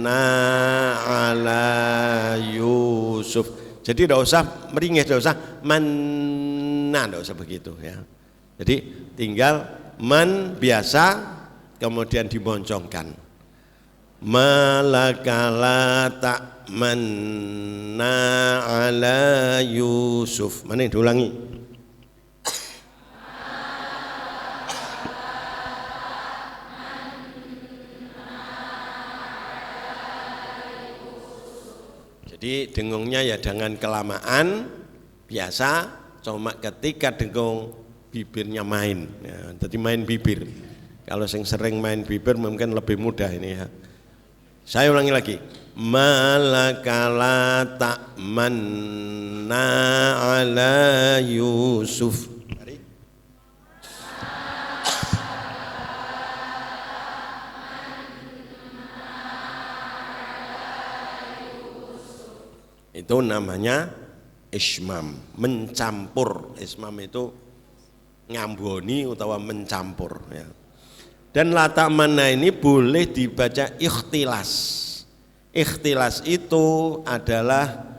ala Yusuf. Jadi tidak usah meringis, tidak usah manna, tidak usah begitu ya. Jadi tinggal man biasa kemudian dimoncongkan. Malakala ta'manna ala Yusuf. Mana diulangi? Jadi dengungnya ya jangan kelamaan, biasa, cuma ketika dengung bibirnya main ya, jadi main bibir. Kalau yang sering main bibir mungkin lebih mudah ini ya. Saya ulangi lagi. Malakala ta'manna ala Yusuf. Itu namanya ismam, mencampur. Ismam itu ngamboni utawa mencampur ya. Dan la ta'manna ini boleh dibaca ikhtilas. Ikhtilas itu adalah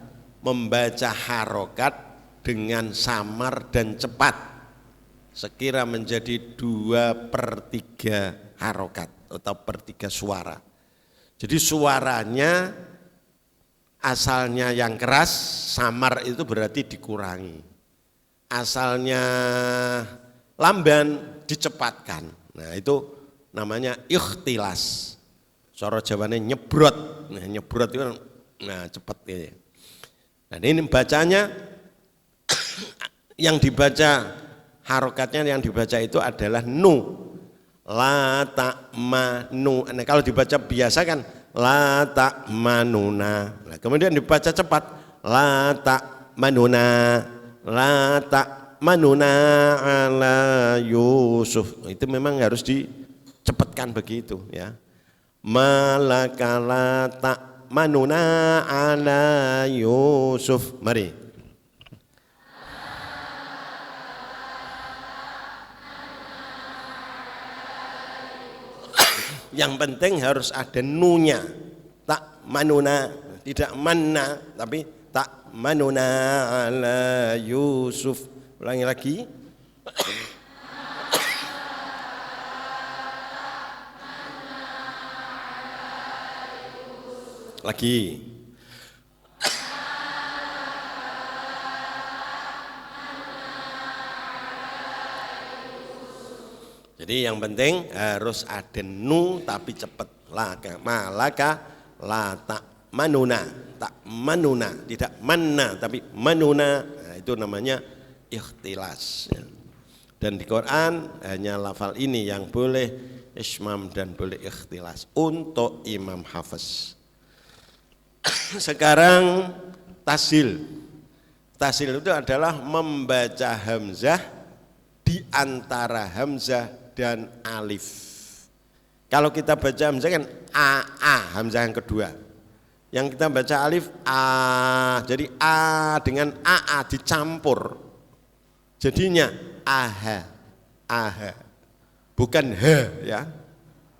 membaca harokat dengan samar dan cepat, sekira menjadi 2/3 harokat atau 1/3 suara. Jadi suaranya asalnya yang keras, samar itu berarti dikurangi. Asalnya lamban, dicepatkan. Nah itu namanya ikhtilas. Cara Jawane nyebrot. Nah nyebrot itu cepat ya. Nah ini bacanya yang dibaca, harokatnya yang dibaca itu adalah nu. La ta'manu. Nah kalau dibaca biasa kan la ta'manuna. Nah, kemudian dibaca cepat la ta'manuna, la ta'manuna ala Yusuf. Itu memang harus dicepatkan begitu ya. Malaka la ta'manuna ala Yusuf. Mari. Yang penting harus ada nunya, tak manuna, tidak manna, tapi tak manuna ala Yusuf. Ulangi lagi. Lagi. Jadi yang penting harus ada nu tapi cepat. Laka malaka la tak manuna, tak manuna, tidak manna tapi manuna. Nah, itu namanya ikhtilas. Dan di Quran hanya lafal ini yang boleh ismam dan boleh ikhtilas untuk Imam Hafiz. Sekarang tasil. Tasil itu adalah membaca hamzah di antara hamzah dan alif. Kalau kita baca hamzah kan a hamzah yang kedua. Yang kita baca alif a, jadi a dengan a dicampur. Jadinya aha, aha. Bukan h ya.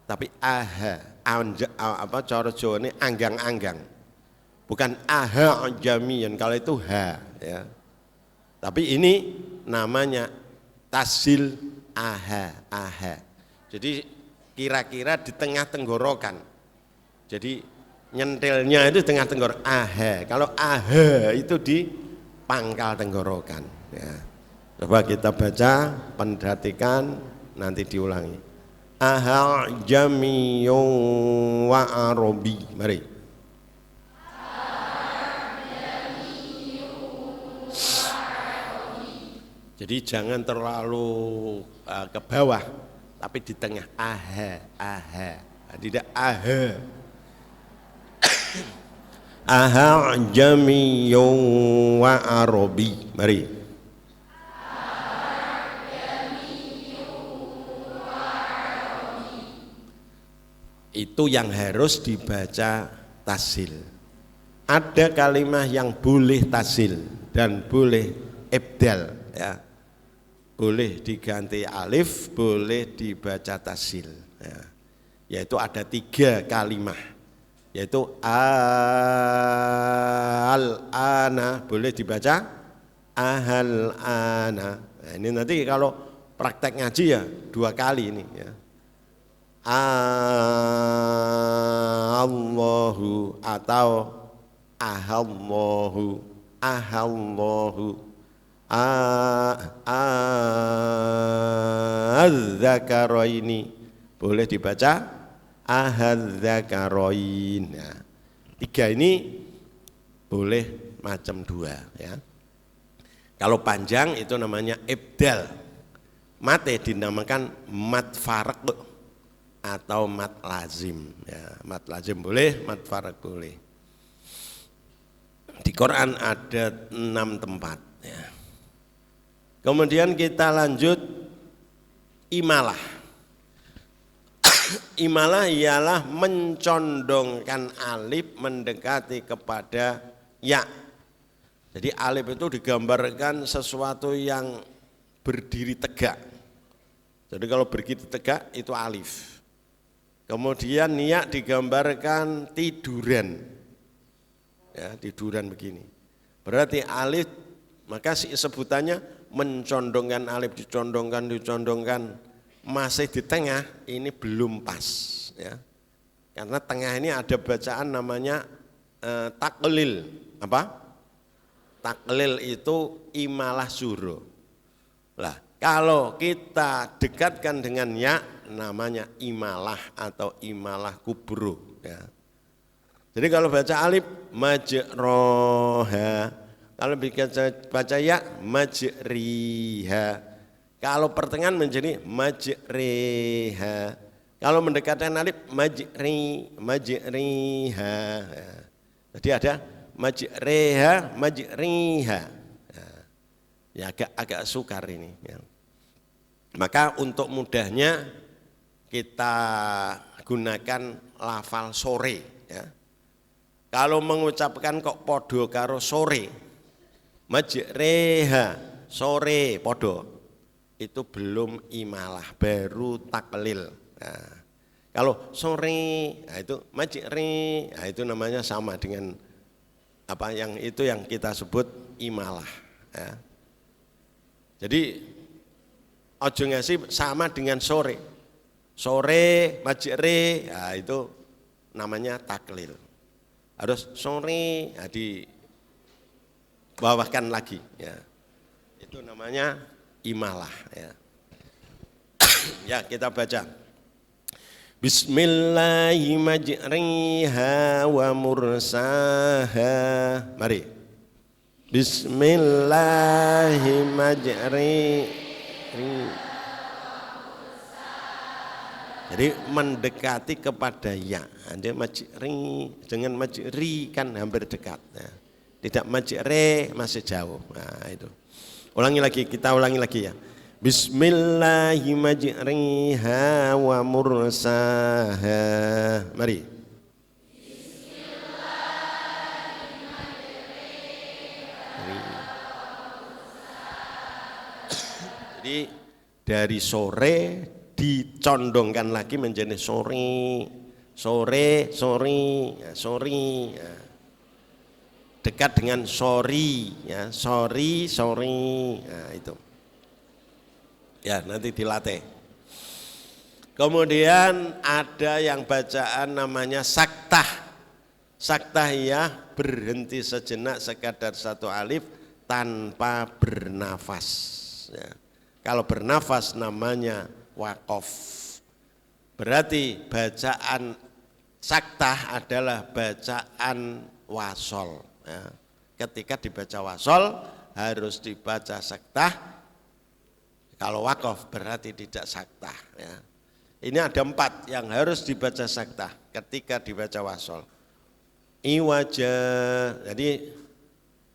Tapi aha. Apa cara Jawa ini anggang-anggang. Bukan aha jamian, kalau itu h ya. Tapi ini namanya tasil aha, aha. Jadi kira-kira di tengah tenggorokan. Jadi nyentilnya itu tengah tenggorokan. Aha. Kalau aha itu di pangkal tenggorokan. Ya. Coba kita baca, perhatikan, nanti diulangi. Aha jamiyun wa arabi. Mari. Jadi jangan terlalu ke bawah, tapi di tengah. Aha, aha, tidak aha. Aha jamiyun wa arabi. Mari. Itu yang harus dibaca tasil. Ada kalimat yang boleh tasil dan boleh ibdal ya. Boleh diganti alif, boleh dibaca tasil ya. Yaitu ada 3 kalimat. yaitu al-ana, boleh dibaca ahal-ana. Nah, ini nanti kalau praktek ngaji ya 2 kali ini ya. Allahu atau ahallahu, ahallahu, az-zakaraini, boleh dibaca ahaz-zakarain. Nah, 3 ini boleh macam 2 ya. Kalau panjang itu namanya ibdal. Mate dinamakan mat farq atau mat lazim ya. Mat lazim boleh, mat farq boleh. Di Quran ada 6 tempat ya. Kemudian kita lanjut imalah. Imalah ialah mencondongkan alif mendekati kepada ya. Jadi alif itu digambarkan sesuatu yang berdiri tegak. Jadi kalau berdiri tegak itu alif. Kemudian ya digambarkan tiduran. Ya, tiduran begini. Berarti alif, maka sebutannya mencondongkan alif, dicondongkan, masih di tengah, ini belum pas ya. Karena tengah ini ada bacaan namanya taklil. Apa? Taklil itu imalah suruh. Lah, kalau kita dekatkan dengan ya, namanya imalah atau imalah kubro ya. Jadi kalau baca alif majroha, kalau baca ya majriha, kalau pertengahan menjadi majriha, kalau mendekatkan alif majriha ya. Jadi ada majriha ya, agak sukar ini ya. Maka untuk mudahnya kita gunakan lafal sore ya. Kalau mengucapkan kok podo karo sore, majreha, sore podo, itu belum imalah, baru taklil. Nah, kalau sore, nah itu majre, nah itu namanya sama dengan apa yang itu yang kita sebut imalah. Ya. Jadi ojo ngasih sama dengan sore, sore majre, nah itu namanya taklil. Harus sore ya, dibawahkan lagi ya. Itu namanya imalah ya. Ya, kita baca. Bismillahirrahmanirrahim wa mursaha. Mari. Bismillahirrahmanirrahim. Jadi mendekati kepada ya, Anda majri, dengan majri kan hampir dekat. Nah, tidak majre masih jauh. Nah, itu. Ulangi lagi, kita ulangi lagi ya. Bismillahirrahmanirrahim wa mursaha. Mari. Jadi dari sore dicondongkan lagi menjadi sore, sore, sore, ya, sore, ya. Dekat dengan sori, ya, sori, sori, ya, itu. Ya, nanti dilatih. Kemudian ada yang bacaan namanya saktah. Saktah ya berhenti sejenak sekadar 1 alif tanpa bernafas. Ya. Kalau bernafas namanya waqaf. Berarti bacaan saktah adalah bacaan wasol ya. Ketika dibaca wasol harus dibaca saktah. Kalau waqaf berarti tidak saktah ya. Ini ada 4 yang harus dibaca saktah ketika dibaca wasol. Iwaja, jadi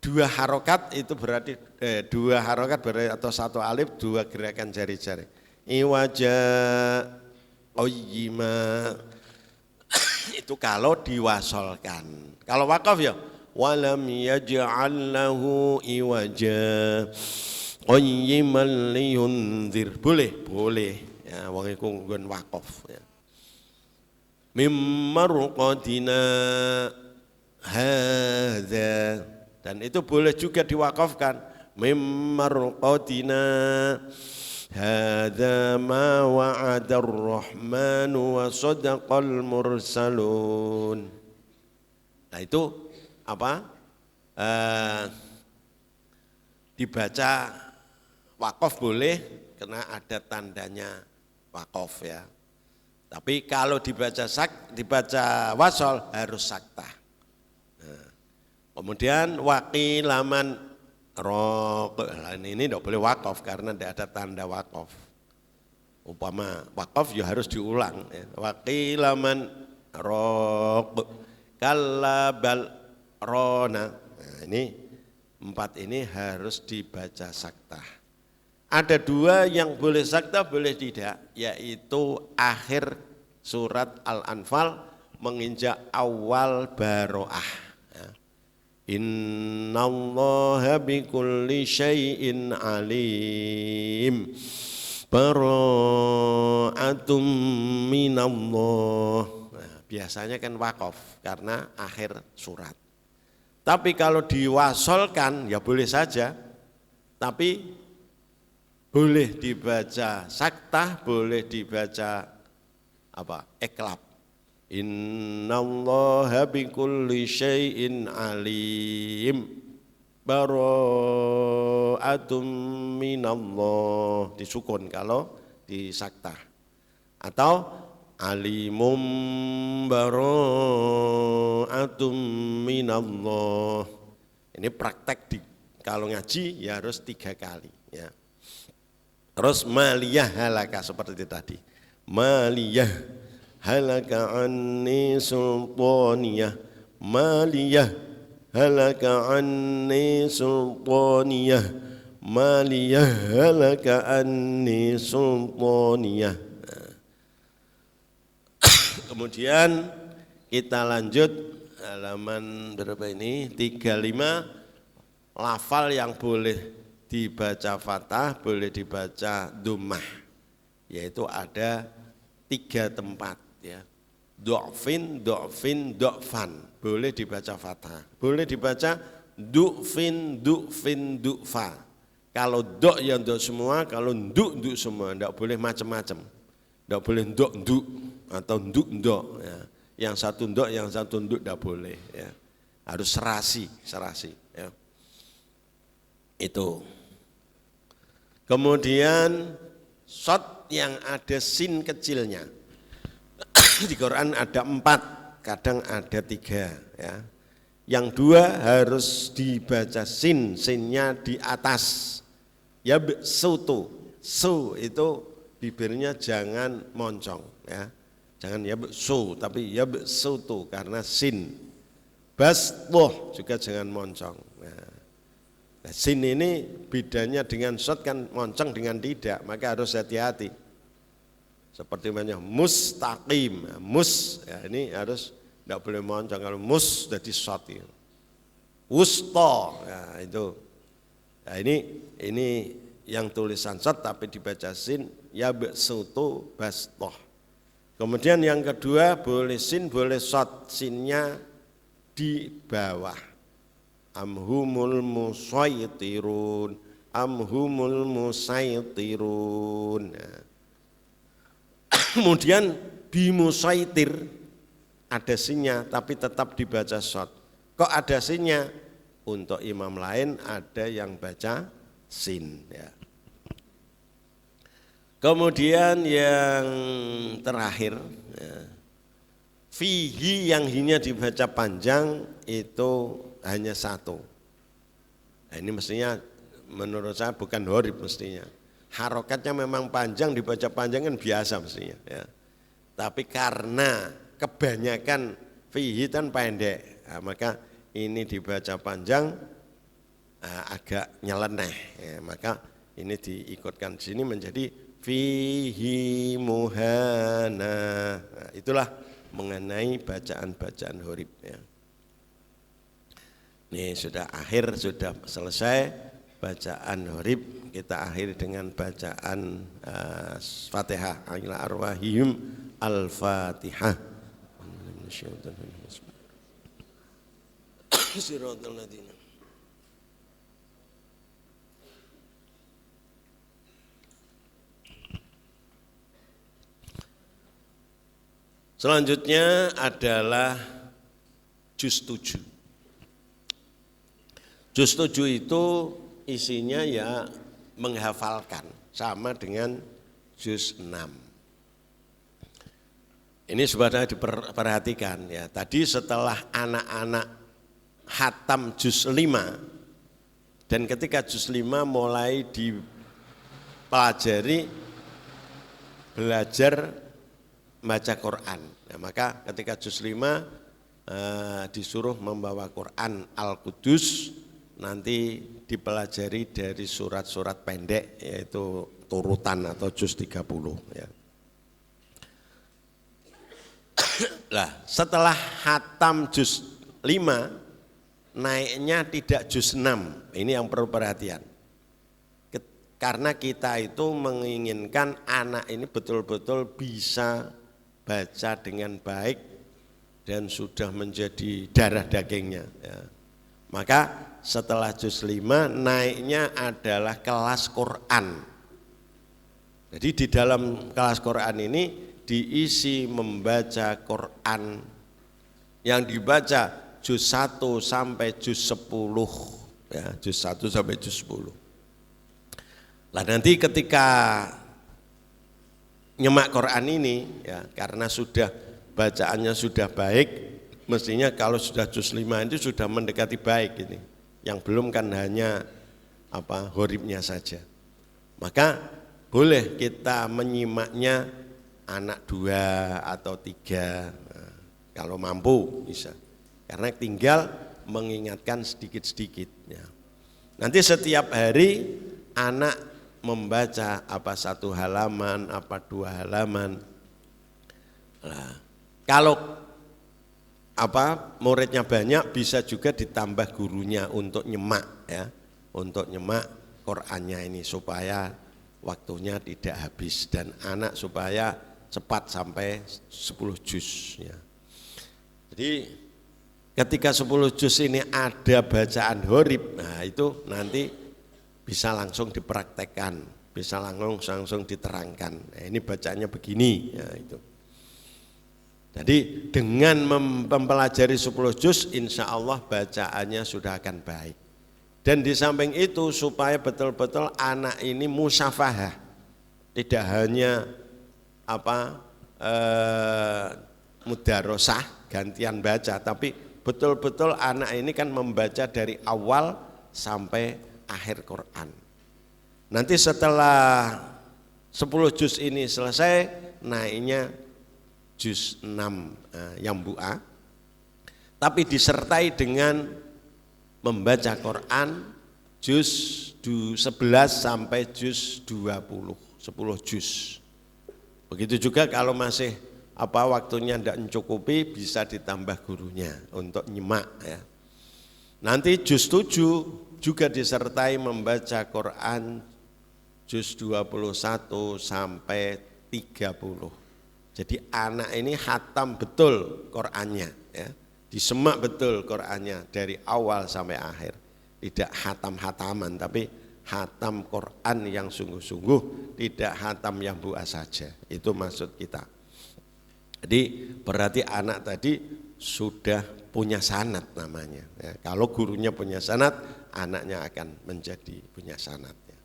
2 harokat itu berarti 2 harokat berarti atau 1 alif 2 gerakan jari-jari. Iwaja qayyima itu kalau diwasolkan. Kalau wakaf ya walam yaj'al lahu iwaja qayyiman liyunzir. Boleh ya wong iku nggon wakaf ya. mimmarqadina hadza, dan itu boleh juga diwakafkan mimmarqadina hadza ma wa'adar rahmanu wa sadaqal mursalun. Nah itu apa? Dibaca wakaf boleh karena ada tandanya wakaf ya. Tapi kalau dibaca wasol harus saktah. Nah, kemudian waqilaman rok, ini tidak boleh wakaf karena tidak ada tanda wakaf. Umpama wakaf ya harus diulang. Ya. Waqilaman rok, kalabal rona. Nah, ini 4 ini harus dibaca saktah. Ada 2 yang boleh saktah, boleh tidak, yaitu akhir surat Al-Anfal menginjak awal baro'ah. Ya. Innallaha bikulli syai'in alim, bara'atum minallah. Nah, biasanya kan wakaf karena akhir surat. Tapi kalau diwasolkan ya boleh saja, tapi boleh dibaca saktah, boleh dibaca apa? Iklab. Innallaha bikulli syai'in alim, bara'atum minallah, disukun kalau di saktah. Atau alimum bara'atum minallah. Ini praktek kalau ngaji ya harus 3 kali ya. Terus maliyah halaka seperti tadi. Maliyah halaka anni sultaniyah. Maliyah halaka anni sultaniyah. Maliyah halaka anni sultaniyah. Kemudian kita lanjut halaman berapa ini? 35, lafal yang boleh dibaca fathah, boleh dibaca dhammah, yaitu ada 3 tempat ya. Du'fin, du'fin, du'fan, boleh dibaca fathah, boleh dibaca du'fin, du'fin, du'fa. Kalau do' ya do semua, kalau nduk semua, tidak boleh macam-macam, tidak boleh nduk atau nduk ya. Yang satu nduk, yang satu nduk tidak boleh ya. Harus serasi ya. Itu. Kemudian shot yang ada sin kecilnya. Di Quran ada 4, kadang ada 3 ya. Yang 2 harus dibaca sinnya di atas. Ya sutu, su itu bibirnya jangan moncong ya. Jangan ya su, tapi ya sutu karena sin. Basloh juga jangan moncong. Nah, sin ini bedanya dengan shot kan moncong dengan tidak, maka harus hati-hati. Seperti namanya mustaqim, mus ya, ini harus tidak boleh moncong, kalau mus jadi shot ya. Wusto ya itu. Nah, ini yang tulisan shot tapi dibaca sin, ya besutu bastoh. Kemudian yang kedua boleh sin boleh shot, sinnya di bawah. Amhumul musaytirun, amhumul musaytirun. Nah. Kemudian bimusaytir ada sinnya tapi tetap dibaca shot. Kok ada sinnya? Untuk imam lain ada yang baca sin ya. Kemudian yang terakhir ya, fihi yang hinya dibaca panjang itu hanya 1. Nah, ini mestinya menurut saya bukan horib mestinya. Harokatnya memang panjang, dibaca panjang kan biasa mestinya ya. Tapi karena kebanyakan fihi kan pendek, nah, maka ini dibaca panjang agak nyeleneh ya, maka ini diikutkan di sini menjadi fihi muhana. Nah, itulah mengenai bacaan-bacaan horib ya. Ini sudah akhir, sudah selesai bacaan horib. Kita akhiri dengan bacaan Fatihah. Ila arwahihim al-Fatihah. Selanjutnya adalah juz 7. Juz 7 itu isinya ya menghafalkan, sama dengan juz 6. Ini sebenarnya diperhatikan ya. Tadi setelah anak-anak khatam juz 5, dan ketika juz 5 mulai dipelajari belajar baca Quran. Nah, maka ketika juz 5 disuruh membawa Quran Al-Qudus, nanti dipelajari dari surat-surat pendek, yaitu turutan atau juz 30 ya. Lah, setelah khatam juz 5 naiknya tidak juz 6. Ini yang perlu perhatian. Karena kita itu menginginkan anak ini betul-betul bisa baca dengan baik dan sudah menjadi darah dagingnya ya. Maka setelah juz 5 naiknya adalah kelas Quran. Jadi di dalam kelas Quran ini diisi membaca Quran yang dibaca juz 1 sampai juz 10 ya, juz 1 sampai juz 10. Lah nanti ketika nyemak Quran ini ya, karena sudah bacaannya sudah baik, mestinya kalau sudah juz 5 itu sudah mendekati baik ini. Yang belum kan hanya horibnya saja. Maka boleh kita menyimaknya anak 2 atau 3, nah, kalau mampu bisa. Karena tinggal mengingatkan sedikit-sedikit ya. Nanti setiap hari anak membaca 1 halaman, 2 halaman. Nah, kalau muridnya banyak, bisa juga ditambah gurunya untuk nyemak ya, untuk nyemak Qur'annya ini supaya waktunya tidak habis dan anak supaya cepat sampai 10 juz ya. Jadi ketika 10 juz ini ada bacaan horib, nah itu nanti bisa langsung dipraktekkan, bisa langsung diterangkan. Nah, ini bacaannya begini ya itu. Jadi dengan mempelajari 10 juz insya Allah bacaannya sudah akan baik. Dan di samping itu supaya betul-betul anak ini musyafahah, tidak hanya mudarosah gantian baca, tapi betul-betul anak ini kan membaca dari awal sampai akhir Quran. Nanti setelah 10 juz ini selesai, naiknya juz 6 yang bu'a, tapi disertai dengan membaca Quran juz 11 sampai juz 20, 10 juz. Begitu juga kalau masih waktunya tidak mencukupi, bisa ditambah gurunya untuk nyimak ya. Nanti juz 7 juga disertai membaca Quran juz 21 sampai 30. Jadi anak ini khatam betul Qur'annya ya. Disemak betul Qur'annya dari awal sampai akhir. Tidak khatam-khataman, tapi khatam Qur'an yang sungguh-sungguh, tidak khatam yang bu'a saja. Itu maksud kita. Jadi berarti anak tadi sudah punya sanad namanya ya. Kalau gurunya punya sanad, anaknya akan menjadi punya sanad ya.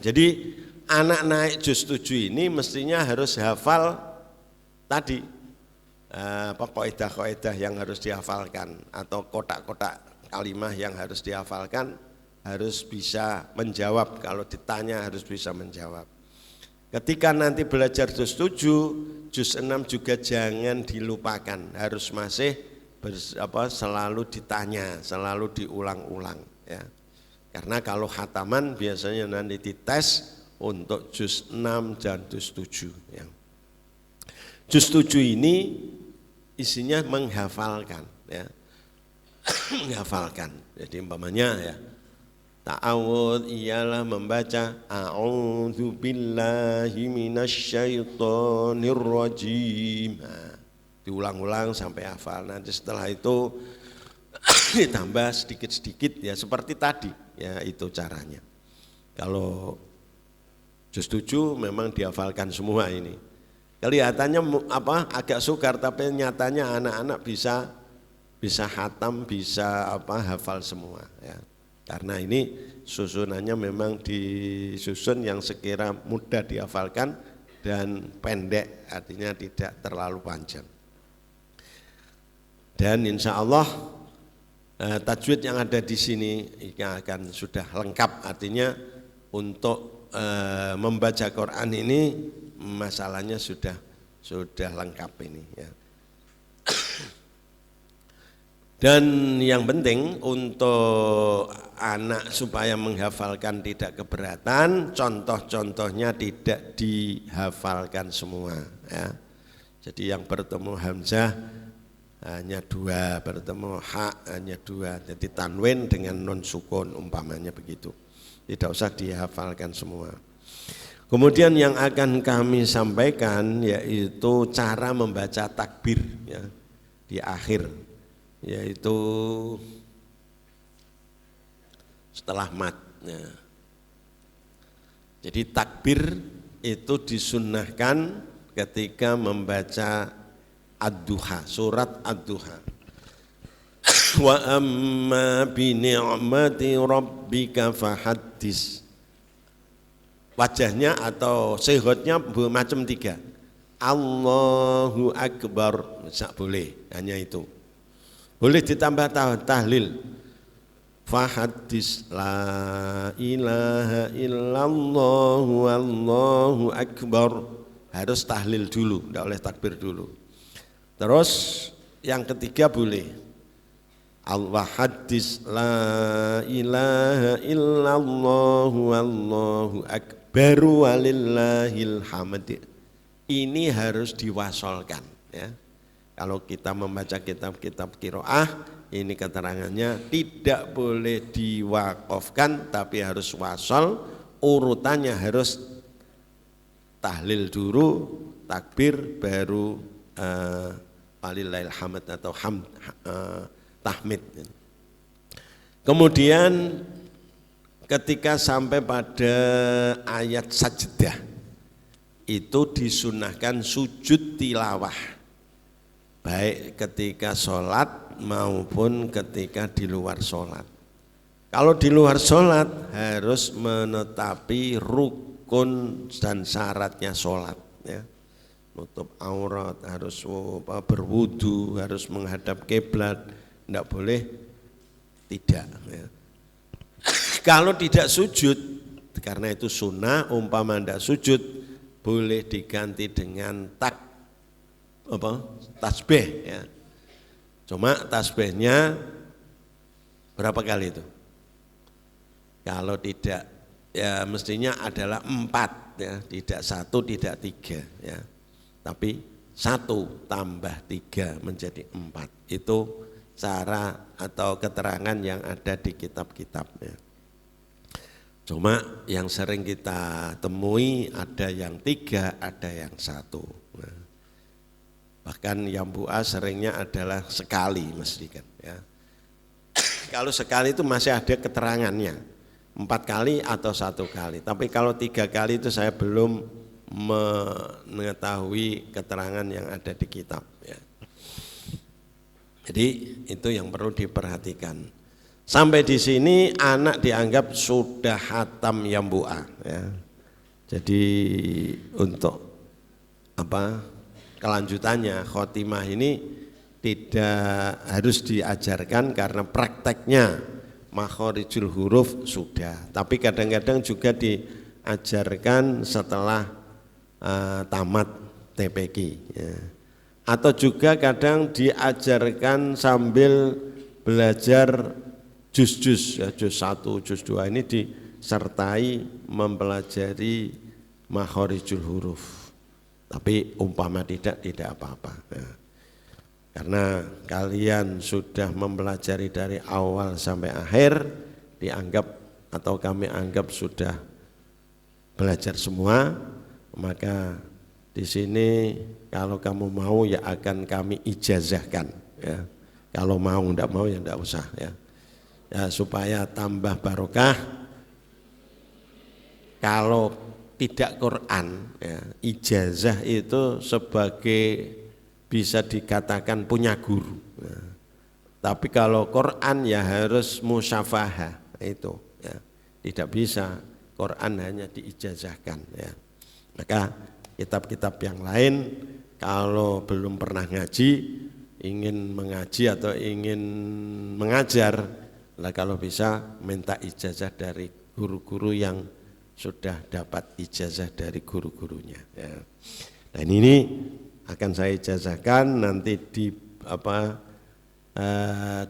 Jadi anak naik juz 7 ini mestinya harus hafal tadi kaidah-kaidah yang harus dihafalkan atau kotak-kotak kalimah yang harus dihafalkan, harus bisa menjawab, kalau ditanya harus bisa menjawab. Ketika nanti belajar juz 7, juz 6 juga jangan dilupakan, harus masih selalu ditanya, selalu diulang-ulang ya. Karena kalau khataman biasanya nanti dites untuk juz 6 dan juz 7 ya. Juz 7 ini isinya menghafalkan ya. Menghafalkan. Jadi umpamanya ya, ta'awudz ialah membaca a'udzu billahi minasyaitonir rajim. Nah, diulang-ulang sampai hafal. Nanti setelah itu ditambah sedikit-sedikit ya seperti tadi ya, itu caranya. Kalau juz 7 memang dihafalkan semua ini. Kelihatannya agak sukar, tapi nyatanya anak-anak bisa hatam, bisa hafal semua ya. Karena ini susunannya memang disusun yang sekira mudah dihafalkan dan pendek, artinya tidak terlalu panjang. Dan insya Allah tajwid yang ada di sini akan sudah lengkap, artinya untuk membaca Quran ini masalahnya sudah lengkap ini ya. Dan yang penting untuk anak supaya menghafalkan tidak keberatan, contoh-contohnya tidak dihafalkan semua ya. Jadi yang bertemu hamzah hanya 2, bertemu ha hanya 2, jadi tanwin dengan non sukun umpamanya begitu. Tidak usah dihafalkan semua. Kemudian yang akan kami sampaikan yaitu cara membaca takbir ya, di akhir, yaitu setelah mat ya. Jadi takbir itu disunnahkan ketika membaca ad-duha, surat ad-duha. Wa amma bi ni'mati rabbika fahaddis. Wajahnya atau sehotnya macam 3. Allahu Akbar, boleh, hanya itu. Boleh ditambah tahlil. Fahaddis la ilaha illallah wallahu akbar. Harus tahlil dulu, tidak boleh takbir dulu. Terus yang ketiga boleh. Al-Wahaddis la ilaha illallah wallahu akbar walillahil hamd. Ini harus diwasolkan ya. Kalau kita membaca kitab-kitab qiraah, ini keterangannya tidak boleh diwaqafkan tapi harus wasol, urutannya harus tahlil dulu, takbir baru walillahil hamd atau tahmid. Kemudian ketika sampai pada ayat sajdah itu disunahkan sujud tilawah, baik ketika sholat maupun ketika di luar sholat. Kalau di luar sholat harus menetapi rukun dan syaratnya sholat ya. Nutup aurat, harus berwudu, harus menghadap kiblat, tidak boleh tidak ya. Kalau tidak sujud, karena itu sunnah, umpama tidak sujud, boleh diganti dengan tasbih ya. Cuma tasbihnya berapa kali itu? Kalau tidak ya mestinya adalah 4 ya, tidak 1, tidak 3 ya. Tapi 1 tambah 3 menjadi 4. Itu cara atau keterangan yang ada di kitab-kitabnya. Cuma yang sering kita temui ada yang 3, ada yang 1. Nah, bahkan yang bu'a seringnya adalah sekali mesti kan ya. Kalau sekali itu masih ada keterangannya, 4 kali atau 1 kali. Tapi kalau 3 kali itu saya belum mengetahui keterangan yang ada di kitab ya. Jadi itu yang perlu diperhatikan. Sampai di sini anak dianggap sudah hatam yambu'a ya. Jadi untuk kelanjutannya khotimah ini tidak harus diajarkan karena prakteknya makhorijul huruf sudah. Tapi kadang-kadang juga diajarkan setelah tamat TPQ ya. Atau juga kadang diajarkan sambil belajar juz-juz ya, juz 1, juz 2 ini disertai mempelajari makhorijul huruf. Tapi umpama tidak apa-apa ya. Karena kalian sudah mempelajari dari awal sampai akhir, dianggap atau kami anggap sudah belajar semua, maka Di sini kalau kamu mau ya akan kami ijazahkan ya. Kalau mau, enggak mau ya enggak usah ya. Ya supaya tambah barokah. Kalau tidak Quran ya, ijazah itu sebagai bisa dikatakan punya guru ya. Tapi kalau Quran ya harus musyafahah itu ya. Tidak bisa Quran hanya diijazahkan ya. Maka kitab-kitab yang lain kalau belum pernah ngaji, ingin mengaji atau ingin mengajar, lah kalau bisa minta ijazah dari guru-guru yang sudah dapat ijazah dari guru-gurunya ya. Dan ini akan saya ijazahkan nanti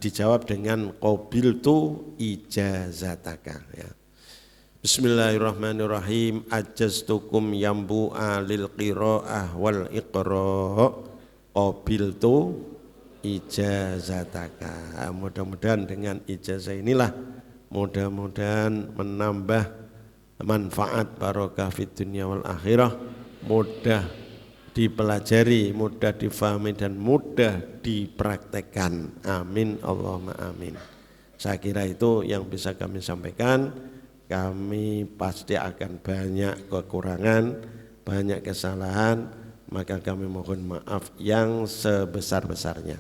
dijawab dengan qabiltu ijazataka ya. Bismillahirrahmanirrahim. Ajaztukum yambu'a lil qira'ah wal iqra' qabiltu ijazataka. Mudah-mudahan dengan ijazah inilah mudah-mudahan menambah manfaat barokah fid dunya wal akhirah, mudah dipelajari, mudah difahami dan mudah dipraktekkan. Amin Allahumma amin. Saya kira itu yang bisa kami sampaikan. Kami pasti akan banyak kekurangan, banyak kesalahan, maka kami mohon maaf yang sebesar-besarnya.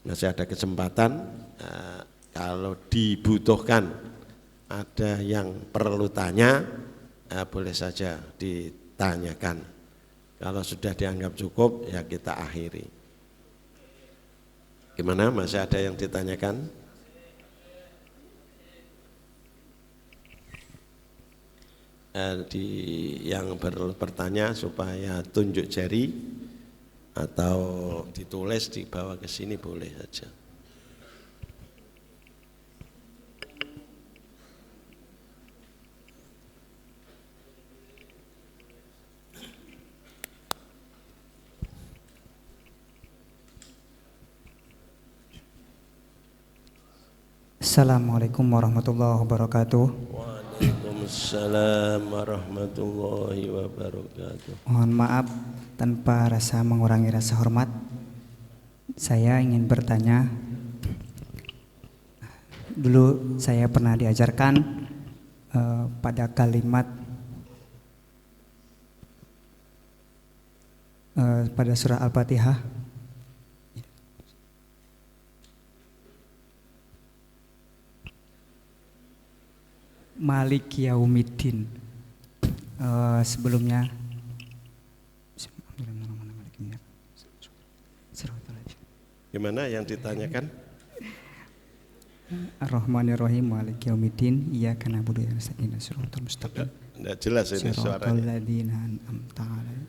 Masih ada kesempatan, kalau dibutuhkan ada yang perlu tanya, boleh saja ditanyakan. Kalau sudah dianggap cukup, ya kita akhiri. Gimana, masih ada yang ditanyakan? Yang bertanya supaya tunjuk jari atau ditulis dibawa ke sini boleh saja. Assalamualaikum warahmatullahi wabarakatuh. Waalaikumsalam warahmatullahi wabarakatuh. Mohon maaf tanpa rasa mengurangi rasa hormat, saya ingin bertanya. Dulu saya pernah diajarkan pada kalimat pada surah Al-Fatihah, Malik Yaumiddin. Sebelumnya gimana yang ditanyakan? Ar-Rahmanir-Rahim Malik Yaumiddin Iyyaka na'budu wa iyyaka nasta'in Shiratal mustaqim. Enggak jelas ini Shiratal suaranya. ladzina an'amta 'alaihim.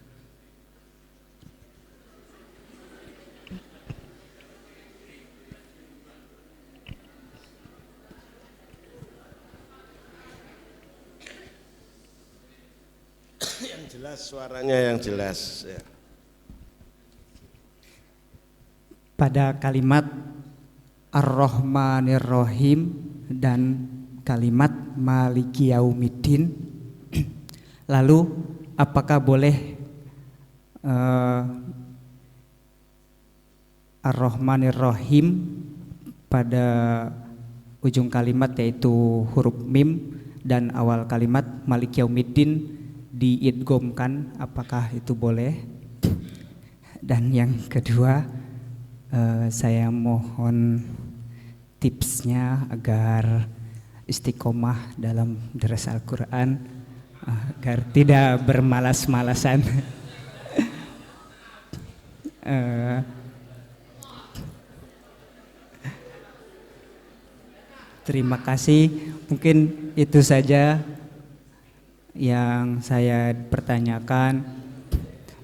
Yang jelas, suaranya yang jelas ya. Pada kalimat Ar-Rahmanir-Rahim dan kalimat Maliki Yaumiddin, lalu apakah boleh Ar-Rahmanir-Rahim pada ujung kalimat yaitu huruf mim dan awal kalimat Maliki Yaumiddin diidghamkan, apakah itu boleh? Dan yang kedua, saya mohon tipsnya agar istiqomah dalam daras Al-Quran, agar tidak bermalas-malasan. Terima kasih. Mungkin itu saja yang saya pertanyakan.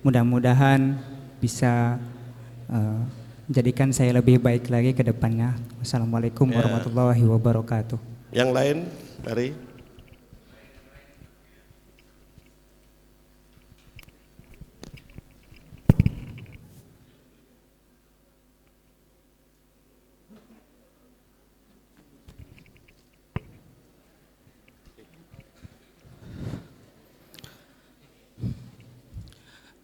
Mudah-mudahan bisa jadikan saya lebih baik lagi ke depannya. Wassalamualaikum warahmatullahi wabarakatuh. Yang lain, mari.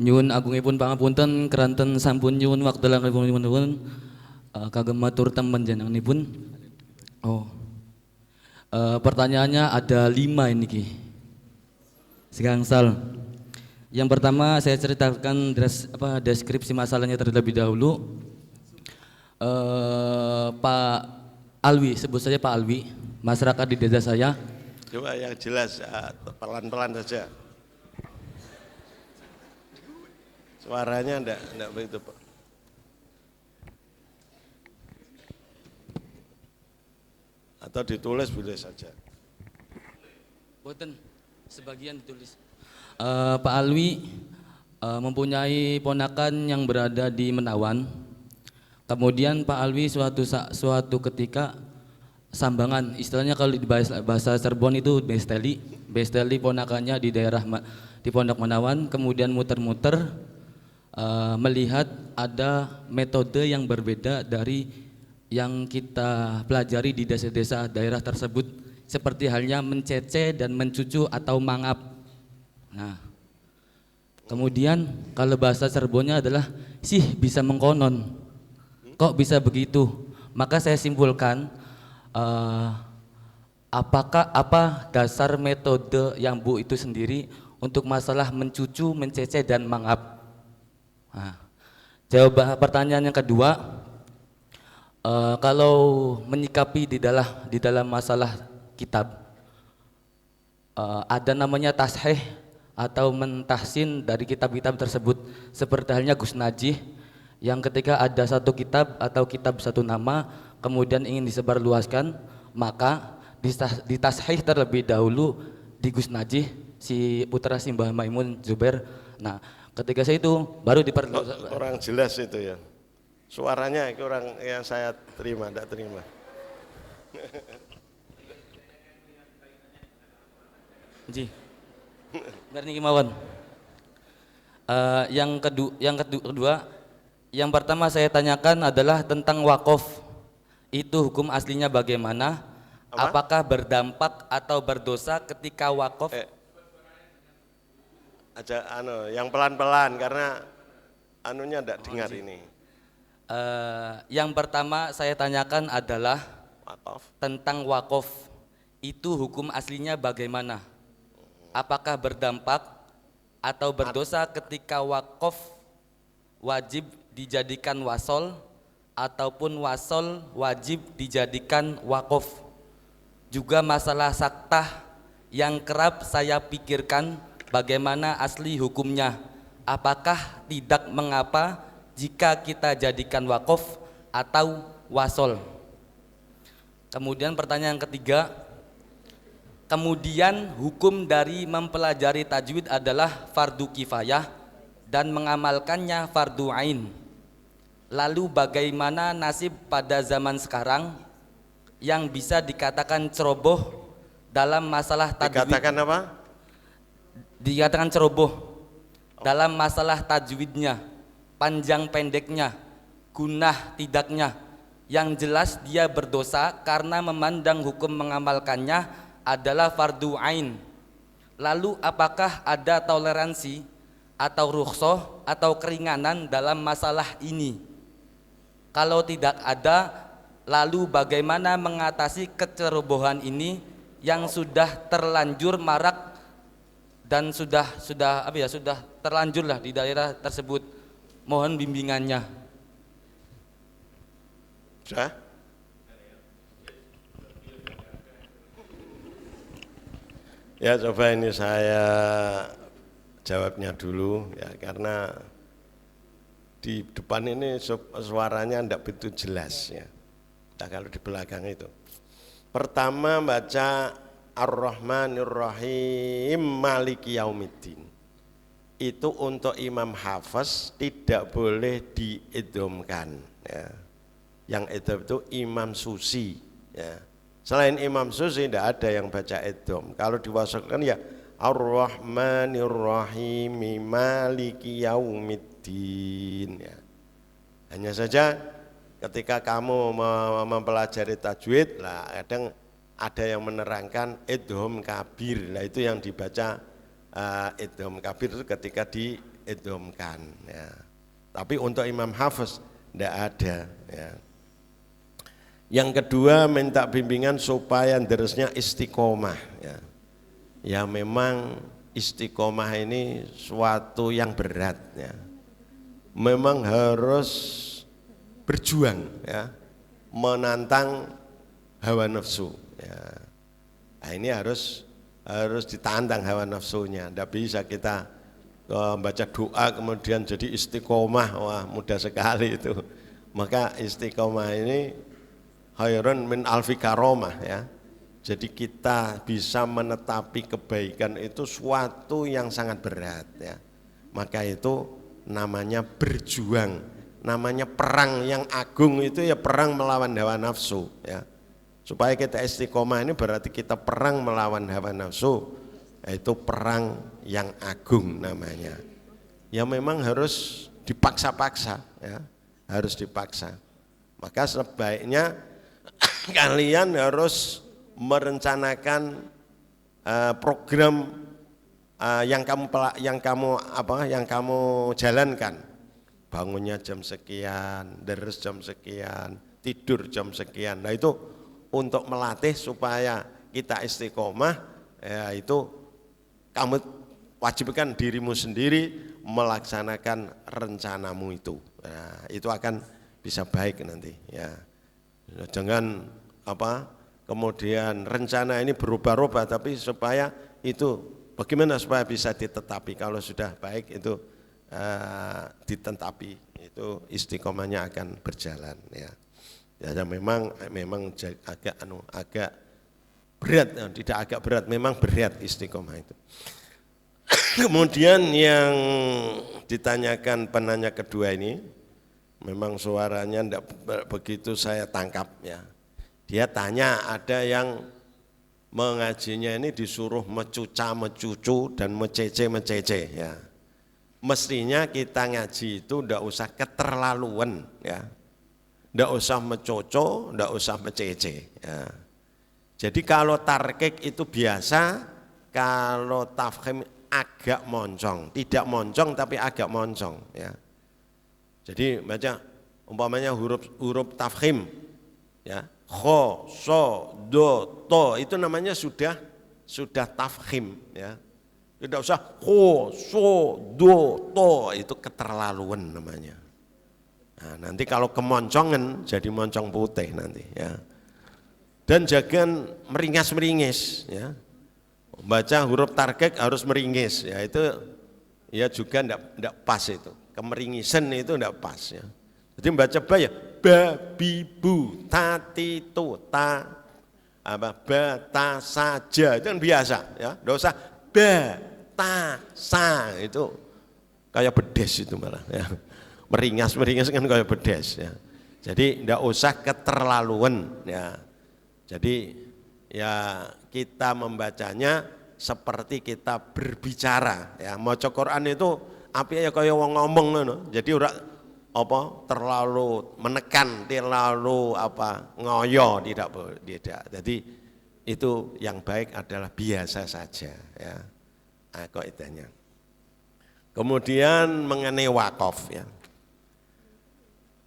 Nyuwun agungipun pangapunten keranten sampun nyuwun wekdal nuwun kagem matur temen jenenganipun. Oh. Pertanyaannya ada 5 ini ki. Segangsal. Yang pertama saya ceritakan deskripsi masalahnya terlebih dahulu. Pak Alwi, sebut saja Pak Alwi, masyarakat di desa saya. Coba yang jelas, pelan-pelan saja. Suaranya enggak begitu, Pak. Atau ditulis boleh saja. Boten, sebagian ditulis. Pak Alwi mempunyai ponakan yang berada di Menawan. Kemudian Pak Alwi suatu ketika sambangan, istilahnya kalau di bahasa Cirebon itu besteli ponakannya di daerah di Pondok Menawan, kemudian muter-muter melihat ada metode yang berbeda dari yang kita pelajari di desa-desa daerah tersebut, seperti halnya mencece dan mencucu atau mangap. Nah, kemudian kalau bahasa Cirebonnya adalah sih bisa mengkonon. Kok bisa begitu? Maka saya simpulkan apa dasar metode yang Bu itu sendiri untuk masalah mencucu, mencece dan mangap. Nah, jawab pertanyaan yang kedua, kalau menyikapi di dalam masalah kitab, ada namanya tasheh atau mentahsin dari kitab-kitab tersebut, seperti halnya Gus Najih yang ketika ada satu kitab atau kitab satu nama kemudian ingin disebarluaskan, maka ditasheh terlebih dahulu di Gus Najih, si putra Simbah Maimun Zubair. Nah, ketika saya itu baru diperluas. Orang jelas itu ya. Suaranya kurang yang saya tidak terima. Ji, biar niki mawon. Yang kedua, yang pertama saya tanyakan adalah tentang wakaf. Itu hukum aslinya bagaimana? Apakah berdampak atau berdosa ketika wakaf? Aja yang pelan-pelan karena anunya tidak dengar ini. Yang pertama saya tanyakan adalah tentang wakaf. Itu hukum aslinya bagaimana? Apakah berdampak atau berdosa ketika wakaf wajib dijadikan wasol ataupun wasol wajib dijadikan wakaf? Juga masalah saktah yang kerap saya pikirkan, bagaimana asli hukumnya? Apakah tidak mengapa jika kita jadikan wakaf atau wasol? Kemudian pertanyaan ketiga, kemudian hukum dari mempelajari tajwid adalah fardu kifayah dan mengamalkannya fardu ain. Lalu bagaimana nasib pada zaman sekarang yang bisa dikatakan ceroboh dalam masalah tajwid? Dikatakan apa? Dikatakan ceroboh dalam masalah tajwidnya, panjang pendeknya, gunah tidaknya. Yang jelas dia berdosa karena memandang hukum mengamalkannya adalah fardu ain. Lalu apakah ada toleransi atau rukhsah atau keringanan dalam masalah ini? Kalau tidak ada, lalu bagaimana mengatasi kecerobohan ini yang sudah terlanjur marak dan sudah terlanjur lah di daerah tersebut? Mohon bimbingannya. Sudah? Ya, coba ini saya jawabnya dulu ya, karena di depan ini suaranya tidak begitu jelas ya. Nah, kalau di belakang itu. Pertama baca Ar-Rahmanir-Rahim Maliki Yaumiddin. Itu untuk Imam Hafiz tidak boleh diidghamkan ya. Yang idgham itu Imam Susi ya. Selain Imam Susi tidak ada yang baca idgham. Kalau diwasalkan ya Ar-Rahmanir Rahim Maliki Yaumiddin ya. Hanya saja ketika kamu mempelajari tajwid lah, kadang ada yang menerangkan idgham kabir. Lah itu yang dibaca idgham kabir itu ketika di diidhamkan ya. Tapi untuk Imam Hafiz tidak ada ya. Yang kedua minta bimbingan supaya terusnya istiqomah ya. Ya memang istiqomah ini suatu yang berat ya. Memang harus berjuang ya, menantang hawa nafsu ya. Nah, ini harus ditantang hawa nafsunya. Tidak bisa kita baca doa kemudian jadi istiqomah, wah mudah sekali itu. Maka istiqomah ini khairun min alfi karomah ya. Jadi kita bisa menetapi kebaikan itu suatu yang sangat berat ya. Maka itu namanya berjuang, namanya perang yang agung itu ya perang melawan hawa nafsu ya. Supaya kita istiqomah ini berarti kita perang melawan hawa nafsu, itu perang yang agung namanya. Ya memang harus dipaksa-paksa ya, harus dipaksa. Maka sebaiknya kalian harus merencanakan program yang kamu jalankan. Bangunnya jam sekian, deres jam sekian, tidur jam sekian. Nah itu untuk melatih supaya kita istiqomah, ya itu kamu wajibkan dirimu sendiri melaksanakan rencanamu itu. Nah, itu akan bisa baik nanti ya. Jangan kemudian rencana ini berubah-ubah, tapi supaya itu bagaimana supaya bisa ditetapi. Kalau sudah baik itu ditetapi, itu istiqomahnya akan berjalan ya. Ya memang agak berat, tidak agak berat, memang berat istiqomah itu. Kemudian yang ditanyakan penanya kedua ini, memang suaranya tidak begitu saya tangkap ya. Dia tanya ada yang mengajinya ini disuruh mecuca-mecucu dan mecece-mecece ya. Mestinya kita ngaji itu tidak usah keterlaluan ya. Tidak usah mecoco, tidak usah mecece ya. Jadi kalau tarkik itu biasa, kalau tafkhim agak moncong, tidak moncong tapi agak moncong ya. Jadi baca umpamanya huruf tafkhim ya, kho, so, do, to itu namanya sudah tafkhim ya. Tidak usah kho, so, do, to itu keterlaluan namanya. Nah, nanti kalau kemoncongan jadi moncong putih nanti ya. Dan jangan meringas-meringis ya. Baca huruf tarkik harus meringis ya, itu ya juga enggak pas itu. Kemeringisan itu enggak pas ya. Jadi membaca ba ya ba bi bu ta ti tu ta ba ta saja itu kan biasa ya. Enggak usah ba ta sa itu kayak bedes itu malah ya. Meringas kan kayak bedes ya. Jadi enggak usah keterlaluan ya. Jadi ya kita membacanya seperti kita berbicara ya. Maca Quran itu api ya kaya wong ngomong ngono. Jadi ora terlalu menekan, terlalu ngoyo, tidak. Jadi itu yang baik adalah biasa saja ya. Kaidahnya. Kemudian mengenai wakaf ya.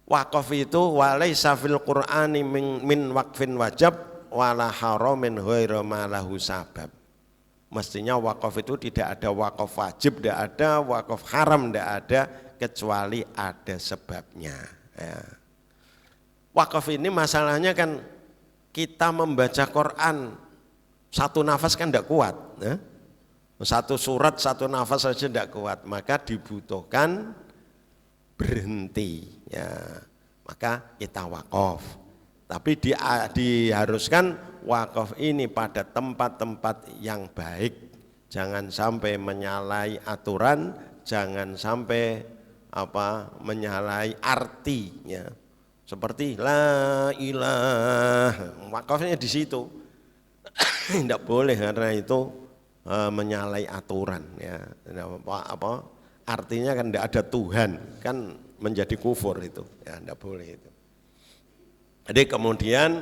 Wakaf itu walaisa fil Qur'ani min waqfin wajab wala haramin ghairu ma lahu sabab. Mestinya wakaf itu tidak ada wakaf wajib, tidak ada wakaf haram, tidak ada kecuali ada sebabnya ya. Wakaf ini masalahnya kan kita membaca Quran satu nafas kan tidak kuat ya. Satu surat satu nafas saja tidak kuat, maka dibutuhkan berhenti ya. Maka kita wakaf. Tapi diharuskan wakaf ini pada tempat-tempat yang baik. Jangan sampai menyalahi aturan, jangan sampai menyalahi artinya. Seperti la ilaha, wakafnya di situ. Tidak boleh karena itu menyalahi aturan ya. Artinya kan tidak ada Tuhan, kan menjadi kufur itu. Ya tidak boleh itu. Jadi kemudian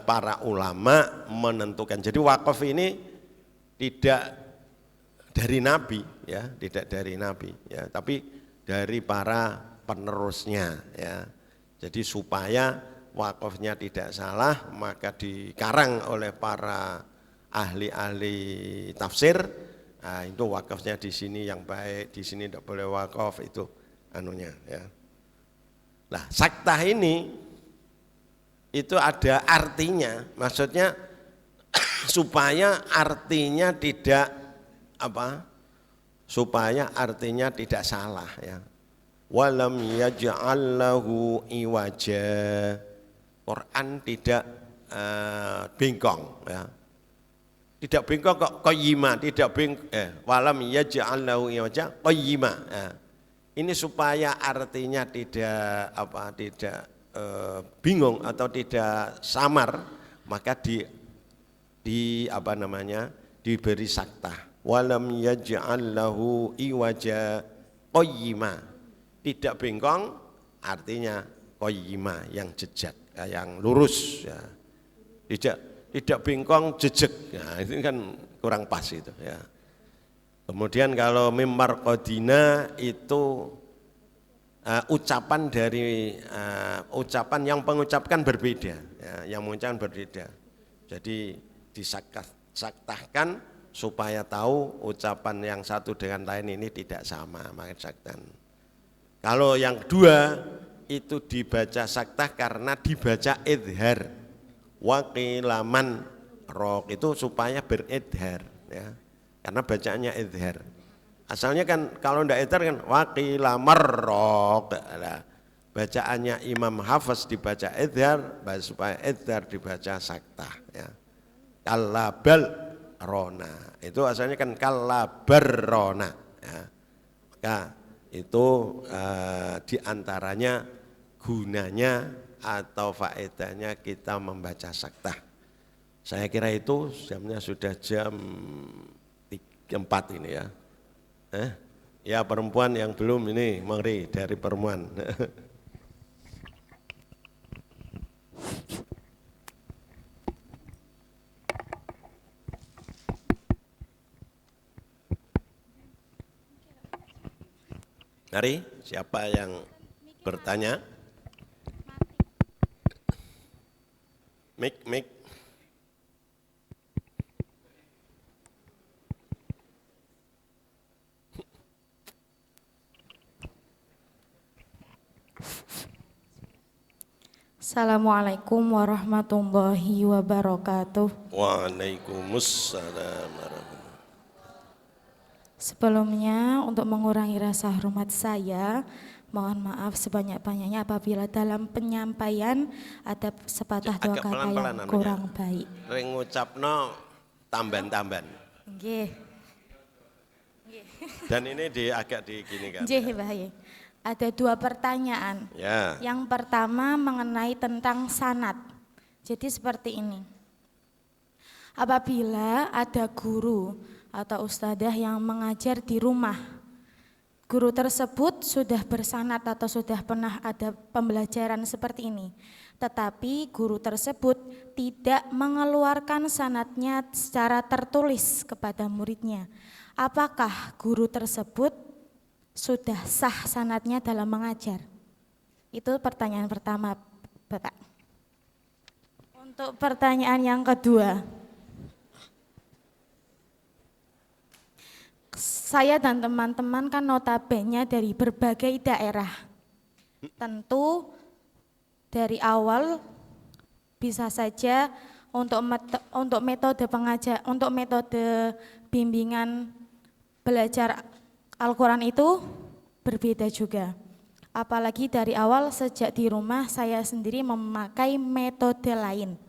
para ulama menentukan. Jadi wakaf ini tidak dari Nabi ya, tidak dari Nabi ya, tapi dari para penerusnya ya. Jadi supaya wakafnya tidak salah, maka dikarang oleh para ahli-ahli tafsir. Nah, itu wakafnya di sini yang baik, di sini tidak boleh wakaf, itu anunya ya. Nah, saktah ini itu ada artinya, maksudnya supaya artinya tidak supaya artinya tidak salah ya. Walam yaj'al lahu iwaja. Quran tidak bengkong ya. Tidak bengkong kok qayyima, tidak walam yaj'al lahu iwaja qayyima ya. Ini supaya artinya tidak tidak bingung atau tidak samar, maka diberi saktah. Walam yaj'al lahu iwaja qayyima. Tidak bengkong artinya qayyima, yang jejak, yang lurus ya. Tidak bengkong jejek. Nah, itu kan kurang pas itu ya. Kemudian kalau mimbar qadina itu ucapan dari ucapan yang pengucapkan berbeda ya, yang mengucapkan berbeda. Jadi disaktahkan supaya tahu ucapan yang satu dengan lain ini tidak sama, maka saktah. Kalau yang kedua itu dibaca saktah karena dibaca idhar. Waqilaman rok itu supaya beridhar ya. Karena bacaannya idhar. Asalnya kan kalau ndak idhar kan waqilamar rok. Nah, bacaannya Imam Hafiz dibaca idhar, supaya idhar dibaca saktah ya. Kalabal rona. Itu asalnya kan kalabarrona ya. Maka itu diantaranya gunanya atau faedahnya kita membaca saktah. Saya kira itu jamnya sudah jam 4 ini ya. Ya perempuan yang belum ini, mari dari perempuan. Mari, siapa yang bertanya? Mik. Assalamualaikum warahmatullahi wabarakatuh. Waalaikumsalam warahmatullahi. Sebelumnya untuk mengurangi rasa hormat saya, mohon maaf sebanyak-banyaknya apabila dalam penyampaian ada sepatah dua kata yang kurang baik. Ring ngucapno tamban-tamban. Nggih. Dan ini agak digini kan. Nggih, Mbah. Ada 2 pertanyaan. Ya. Yang pertama mengenai tentang sanad. Jadi seperti ini. Apabila ada guru atau ustadzah yang mengajar di rumah, guru tersebut sudah bersanad atau sudah pernah ada pembelajaran seperti ini, tetapi guru tersebut tidak mengeluarkan sanadnya secara tertulis kepada muridnya. Apakah guru tersebut sudah sah sanadnya dalam mengajar? Itu pertanyaan pertama, Bapak. Untuk pertanyaan yang kedua, saya dan teman-teman kan notabene dari berbagai daerah. Tentu dari awal bisa saja untuk metode pengajar, untuk metode bimbingan belajar Al-Quran itu berbeda juga. Apalagi dari awal sejak di rumah saya sendiri memakai metode lain.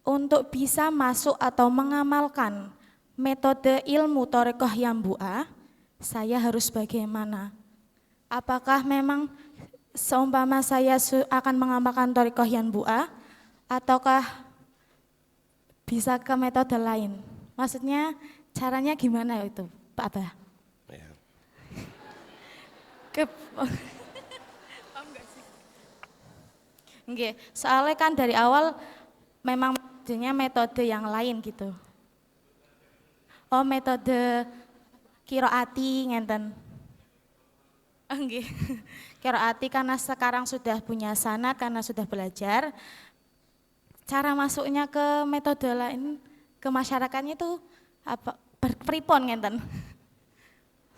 Untuk bisa masuk atau mengamalkan metode ilmu Thariqah Yambu'ah, saya harus bagaimana? Apakah memang seumpama saya akan mengamalkan Thariqah Yambu'ah, ataukah bisa ke metode lain? Maksudnya caranya gimana itu, Pak Abah? Ya. Nggih, soalnya kan dari awal memang metodenya metode yang lain gitu. Oh, metode qiraati ngenten. Nggih. Qiraati karena sekarang sudah punya sanad karena sudah belajar. Cara masuknya ke metode lain ke masyarakatnya itu apa pripun ngenten.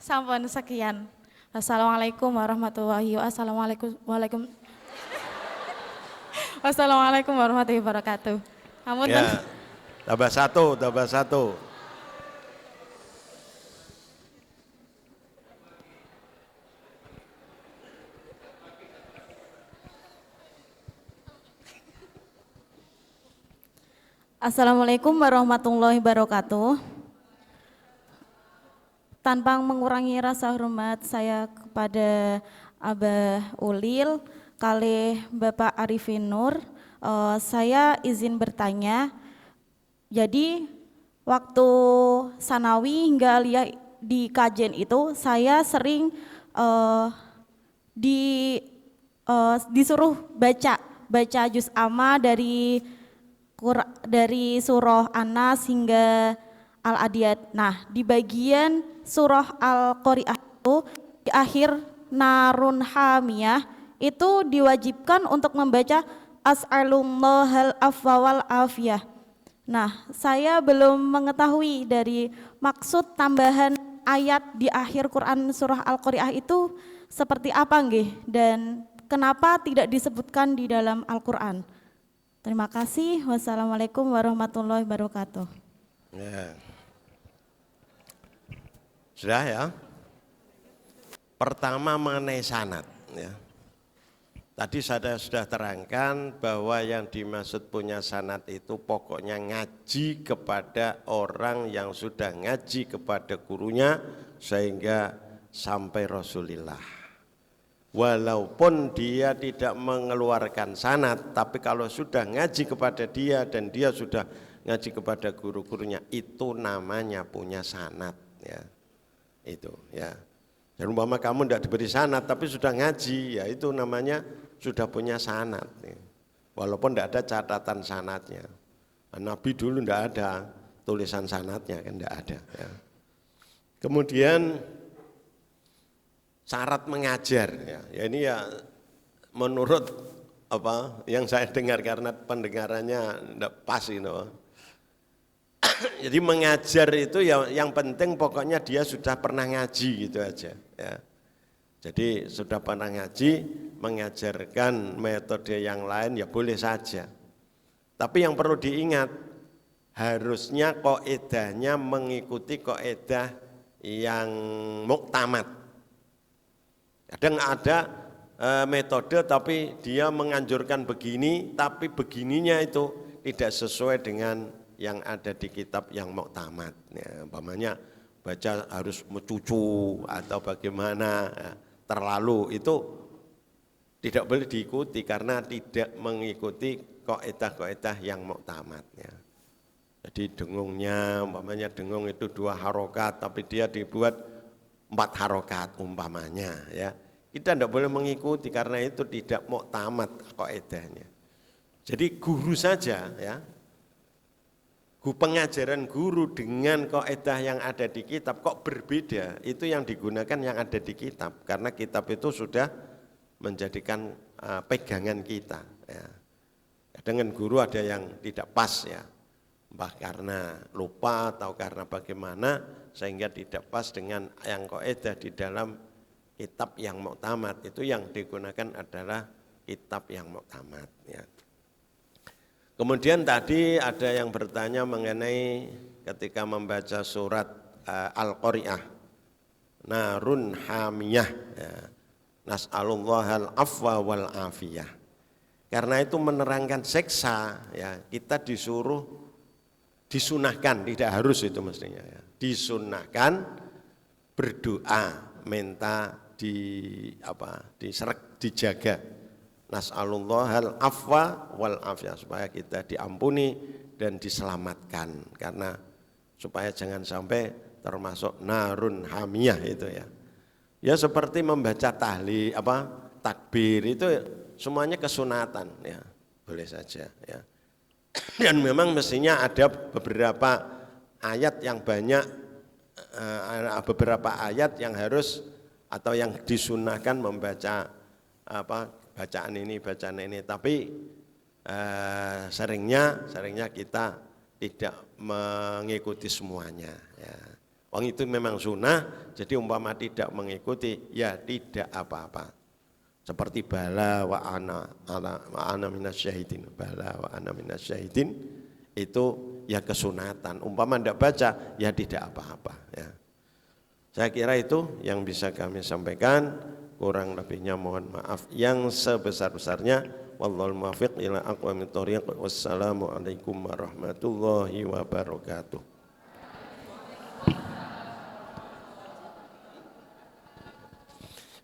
Sampun sekian. Assalamualaikum warahmatullahi wabarakatuh. Wassalamualaikum warahmatullahi wabarakatuh. Amun Ya, tambah satu. Assalamualaikum warahmatullahi wabarakatuh. Tanpa mengurangi rasa hormat saya kepada Abah Ulil kalih Bapak Arifin Nur, saya izin bertanya. Jadi waktu sanawi hingga aliyah di kajian itu saya sering disuruh baca juz amma dari surah An-Nas hingga Al-Adiyat. Nah, di bagian surah Al-Qari'ah itu di akhir Narun Hamiyah itu diwajibkan untuk membaca As'alullahal afwa wal afiyah. Nah, saya belum mengetahui dari maksud tambahan ayat di akhir Quran surah Al-Qari'ah itu seperti apa nggih dan kenapa tidak disebutkan di dalam Al-Qur'an. Terima kasih. Wassalamualaikum warahmatullahi wabarakatuh. Ya. Sudah ya. Pertama mengenai sanad ya. Tadi saya sudah terangkan bahwa yang dimaksud punya sanad itu pokoknya ngaji kepada orang yang sudah ngaji kepada gurunya sehingga sampai Rasulullah. Walaupun dia tidak mengeluarkan sanad, tapi kalau sudah ngaji kepada dia dan dia sudah ngaji kepada guru-gurunya, itu namanya punya sanad ya. Itu ya. Dan umpama kamu tidak diberi sanad tapi sudah ngaji, ya itu namanya sudah punya sanad ya. Walaupun tidak ada catatan sanadnya. Nabi dulu tidak ada tulisan sanadnya, kan tidak ada ya. Kemudian syarat mengajar ya. Ya ini ya menurut apa yang saya dengar karena pendengarannya tidak pas ini. Jadi mengajar itu ya yang penting pokoknya dia sudah pernah ngaji gitu aja ya. Jadi sudah pernah ngaji, mengajarkan metode yang lain ya boleh saja. Tapi yang perlu diingat harusnya kaidahnya mengikuti kaidah yang muktamad. Kadang ada metode tapi dia menganjurkan begini, tapi begininya itu tidak sesuai dengan yang ada di kitab yang muktamad. Ya, umpamanya baca harus mencucu atau bagaimana, ya, terlalu itu tidak boleh diikuti karena tidak mengikuti kaidah-kaidah yang muktamad. Ya. Jadi dengungnya, umpamanya dengung itu 2 harokat, tapi dia dibuat 4 harokat umpamanya. Ya. Kita tidak boleh mengikuti karena itu tidak muktamad kaidahnya. Jadi guru saja ya. Pengajaran guru dengan kaidah yang ada di kitab kok berbeda, itu yang digunakan yang ada di kitab karena kitab itu sudah menjadikan pegangan kita ya. Dengan guru ada yang tidak pas ya, entah karena lupa atau karena bagaimana sehingga tidak pas dengan yang kaidah di dalam kitab yang muktamad. Itu yang digunakan adalah kitab yang muktamad ya. Kemudian tadi ada yang bertanya mengenai ketika membaca surat Al-Qari'ah, Narun Hamiyah, ya. Nas'alullahal afwa wal afiyah. Karena itu menerangkan seksa, ya, kita disuruh disunahkan, tidak harus itu mestinya, ya. Disunahkan berdoa, minta dijaga. Nas'alullahal afwa wal afiyah, supaya kita diampuni dan diselamatkan, karena supaya jangan sampai termasuk narun hamiyah itu ya. Ya seperti membaca tahlil takbir itu semuanya kesunatan ya, boleh saja ya. Dan memang mestinya ada beberapa ayat yang banyak, beberapa ayat yang harus atau yang disunahkan membaca bacaan ini, tapi seringnya kita tidak mengikuti semuanya. Ya. Wong itu memang sunnah, jadi umpama tidak mengikuti ya tidak apa-apa. Seperti bala wa ana minasyahidin, bala wa ana minasyahidin itu ya kesunatan. Umpama tidak baca ya tidak apa-apa. Ya. Saya kira itu yang bisa kami sampaikan. Kurang lebihnya mohon maaf yang sebesar-besarnya. Wallahul muwaffiq ila aqwamit thoriq. Wassalamualaikum warahmatullahi wabarakatuh.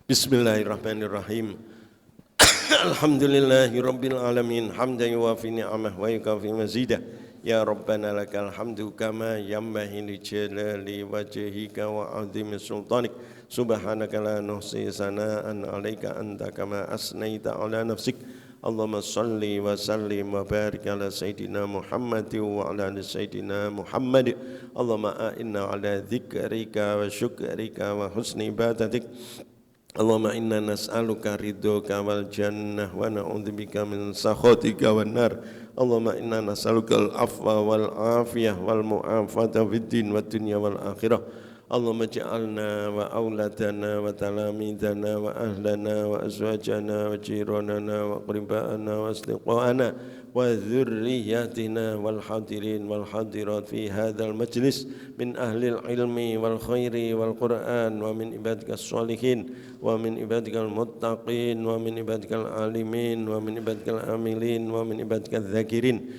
Bismillahirrahmanirrahim. Alhamdulillahi rabbil alamin hamdan yuwafi ni'amah wa yukafi mazidah. Ya Rabbana lakal hamdu kama yanbaghi li jalali wajhika wa 'azimi sultanik. Subhanaka la nuhsi sana'an 'alaika anta kama asnaita 'ala nafsik. Allahumma salli wa sallim wa barik ala sayyidina Muhammad wa ala ali sayyidina Muhammad. Allahumma a'inna 'ala dzikrika wa syukrika wa husni ibadatik. Allahumma inna nas'aluka ridhoka wal jannah wa na'udzubika min sakhatika wan nar. Allahumma inna nas'aluka al-afwa wal afiyah wal mu'afata fid din wad dunya wal akhirah. Allahumma ja'alna wa auladana wa talamidana wa ahlana wa azwajana wa jiranana wa qribana wa asdiqana wa dhurriyyatina wal hadirin wal hadirat fi hadzal majlis min ahli ilmi wal khairi wal Qur'an wa min ibadikas sholihin wa min ibadikal muttaqin wa min ibadikal alimin wa min ibadikal amilin wa min ibadikal dzakirin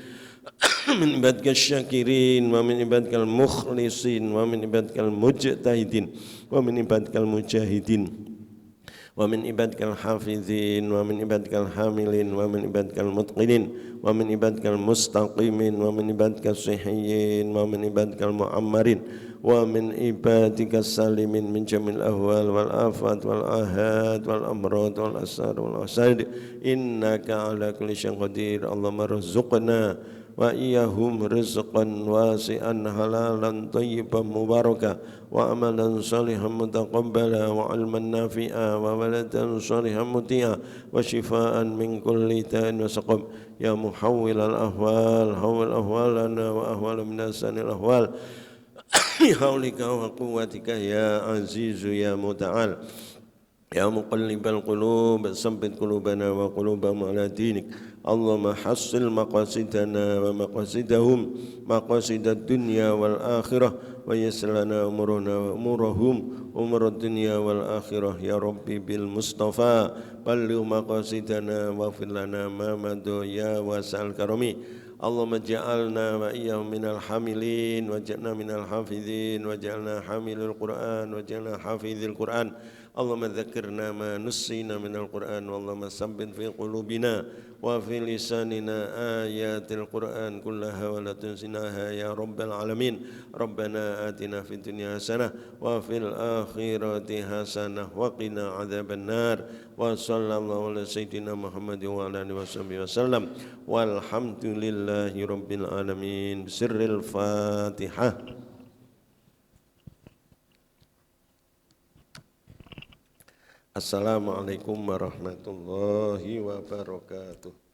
min ibadikal syakirin wa min ibadikal mukhlisin wa min ibadikal mujtahidin wa min ibadikal mujahidin wa min ibadikal hafizin wa min ibadikal hamilin wa min ibadikal mutqinin wa min ibadikal mustaqimin wa min ibadikal sihhiyin wa min ibadikal mu'ammarin wa min ibadikas salimin min jamil ahwal wal afat wal ahad wal amrad wal asar wal asad innaka ala kulli syai'in qadir. Allahumma rzuqna wa iyyahum rizqan wasi'an halalan thayyiban mubaraka wa amalan salihan mutaqabbala wa ilman nafi'a wa waladan salihan muti'a wa shifaa'an min kulli da'in wa saqam. Ya muhawwil al-ahwal hawwil ahwalana wa ahwal min asanil ahwal bihaulika wa quwwatika ya azizu ya muta'al. Ya muqallibal qulub sabbit qulubana wa qulubahum ala dinik. Allahumma hassil maqasidana wa maqasidahum maqasidad dunya wal akhirah wa yassir lana umurana wa umurahum umurad dunya wal akhirah ya Rabbi bil Mustafa balligh maqasidana wa fir lana ma madu ya wasal karami. Allahumma ja'alna wa iyyahum minal hamilin wa ja'alna minal hafizin wa ja'alna hamilul Qur'an wa ja'alna hafizil Qur'an. Allahumma dzakirna ma nussina minal Qur'an wa Allahumma sabbit fi qulubina wa fi lisanina ayatil Qur'an kullaha wa la tunsinaha ya rabbal alamin. Rabbana atina fid dunya hasanah wa fil akhirati hasanah wa qina adzaban nar. Wa sallallahu ala sayyidina Muhammad wa ala alihi wasallam walhamdulillahi rabbil alamin. Bisirril Fatihah. Assalamualaikum warahmatullahi wabarakatuh.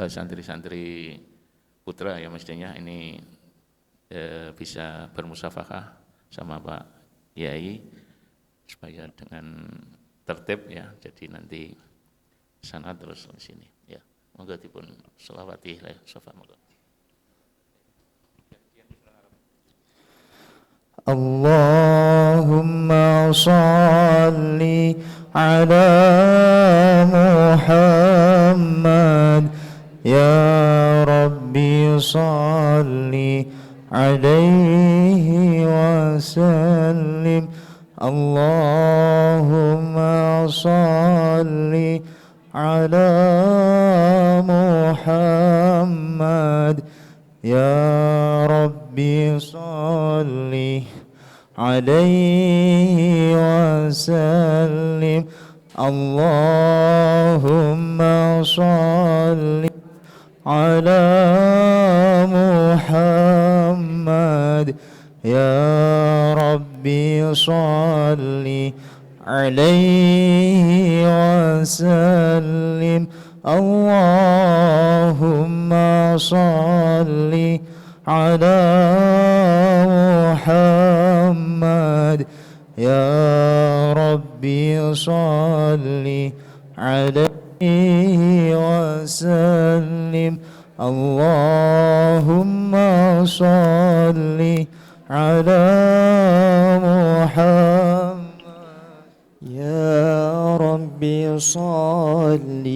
Santri-santri putra ya mestinya ini bisa bermusafakah sama Pak Yai supaya dengan tertib ya, jadi nanti sana terus di sini ya. Moga dipun selawati lah sofa moga. اللهم صل على محمد يا ربي صل عليه وسلم اللهم صل على محمد يا ربي صل عليه وسلم اللهم صل على محمد يا ربي صل عليه وسلم اللهم صل على محمد يا ربي صل عليه وسلم اللهم صل على محمد يا ربي صل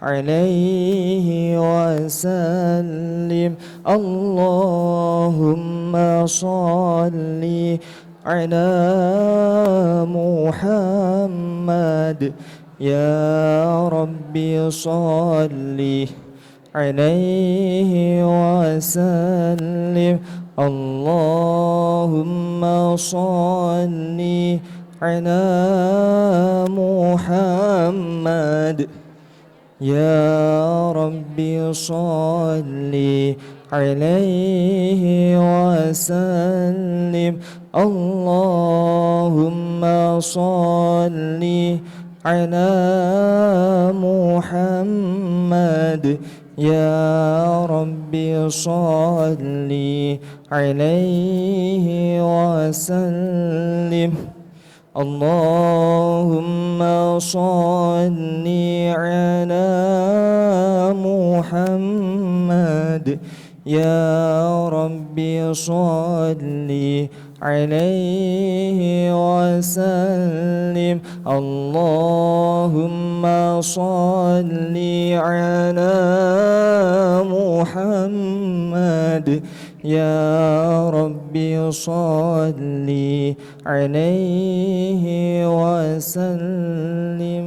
عليه وسلم اللهم صل على محمد يا ربي صل عليه وسلم اللهم صل على محمد يا ربي صل عليه وسلم اللهم صل على محمد يا ربي صل عليه وسلم اللهم صل على محمد يا ربي صل عليه وسلم اللهم صل على محمد يا ربي صل عليه وسلم